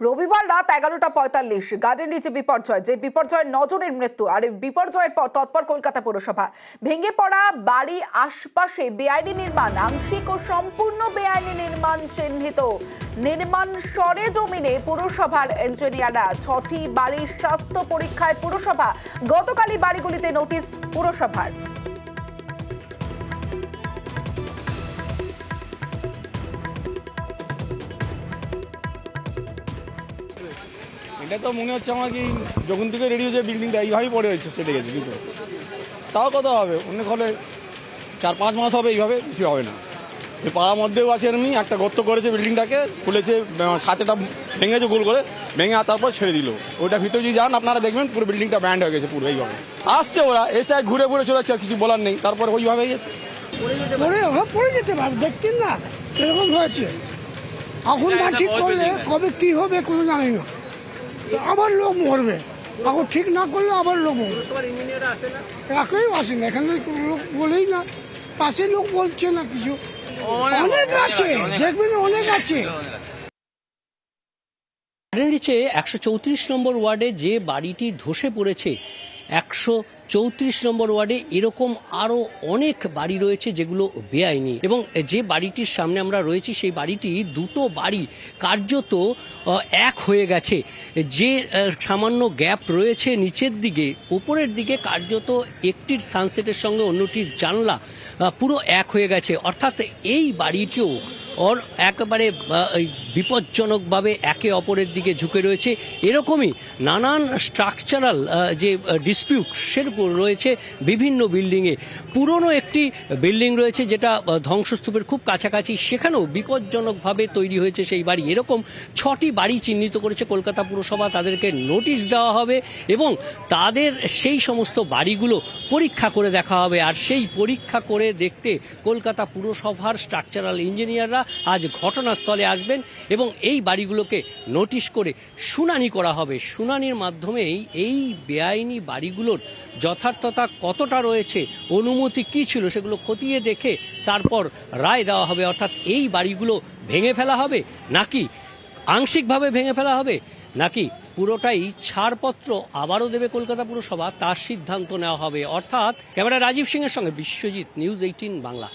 রবিবার রাত 11:45 গার্ডেন রিচে বিপর্যয়, যে বিপর্যয়ে 9 জনের মৃত্যু। আর এই বিপর্যয়ের পর তৎপর কলকাতা পৌরসভা। ভেঙে পড়া বাড়ি আশপাশে বেআইনি নির্মাণ, আংশিক ও সম্পূর্ণ বেআইনি নির্মাণ চিহ্নিত। নির্মাণ সরেজমিনে পুরসভার ইঞ্জিনিয়াররা 6টি বাড়ির স্বাস্থ্য পরীক্ষায় পুরসভা। গতকালই বাড়িগুলিতে নোটিশ পুরসভার। এটা তো মনে হচ্ছে আমার কি যখন থেকে রেডি হয়েছে বিল্ডিংটা এইভাবেই পড়ে হয়েছে, সেটে গেছে। কিন্তু তাও কত হবে, অনেক হলে 4-5 মাস হবে, এইভাবে বেশি হবে না। এই পাড়ার মধ্যেও আছে এমনি একটা গর্ত করেছে, বিল্ডিংটাকে খুলেছে, ছাতেটা ভেঙেছে গোল করে, ভেঙে তারপর ছেড়ে দিল। ওইটা ভিতরে যদি যান আপনারা দেখবেন পুরো বিল্ডিংটা ব্যান্ড হয়ে গেছে পুরো এইভাবে। আসছে ওরা এসে ঘুরে ঘুরে চলে যাচ্ছে, কিছু বলার নেই। তারপর ওইভাবে হয়ে গেছে, পড়ে যেতে পারবে। দেখছেন না এরকম হয়েছে। এখন না ঠিক করলে কবে কি হবে কোনো জানি না, আবার লোক মরবে। এখন ঠিক না করলে আবার লোক মরবে। একেই আসে না, এখানে লোক বলেই না, পাশে লোক বলছে না কিছু। অনেক আছে, দেখবেন অনেক আছে। গার্ডেন রিচে 134 নম্বর ওয়ার্ডে যে বাড়িটি ধসে পড়েছে, 134 নম্বর ওয়ার্ডে এরকম আরও অনেক বাড়ি রয়েছে যেগুলো বেআইনি। এবং যে বাড়িটির সামনে আমরা রয়েছি সেই বাড়িটি দুটো বাড়ি কার্যত এক হয়ে গেছে। যে সামান্য গ্যাপ রয়েছে নিচের দিকে, উপরের দিকে কার্যত একটির সানসেটের সঙ্গে অন্যটির জানলা পুরো এক হয়ে গেছে। অর্থাৎ এই বাড়িটিও একেবারে বিপজ্জনকভাবে একে অপরের দিকে ঝুঁকে রয়েছে। এরকমই নানান স্ট্রাকচারাল যে ডিসপিউট সেরকম রয়েছে বিভিন্ন বিল্ডিংয়ে। পুরনো একটি বিল্ডিং রয়েছে যেটা ধ্বংসস্তূপের খুব কাছাকাছি, সেখানেও বিপজ্জনকভাবে তৈরি হয়েছে সেই বাড়ি। এরকম 6টি বাড়ি চিহ্নিত করেছে কলকাতা পুরসভা। তাদেরকে নোটিশ দেওয়া হবে এবং তাদের সেই সমস্ত বাড়িগুলো পরীক্ষা করে দেখা হবে। আর সেই পরীক্ষা করে দেখতে কলকাতা পুরসভার স্ট্রাকচারাল ইঞ্জিনিয়াররা আজ ঘটনাস্থলে আসবেন এবং এই বাড়িগুলোকে নোটিশ করে শুনানি করা হবে। শুনানির মাধ্যমেই এই বেআইনি বাড়িগুলোর যথার্থতা কতটা রয়েছে, অনুমতি কী ছিল, সেগুলো খতিয়ে দেখে তারপর রায় দেওয়া হবে। অর্থাৎ এই বাড়িগুলো ভেঙে ফেলা হবে নাকি আংশিকভাবে ভেঙে ফেলা হবে, নাকি পুরোটাই ছাড়পত্র আবারও দেবে কলকাতা পুরসভা, তার সিদ্ধান্ত নেওয়া হবে। অর্থাৎ ক্যামেরা রাজীব সিংয়ের সঙ্গে বিশ্বজিৎ, নিউজ 18 বাংলা।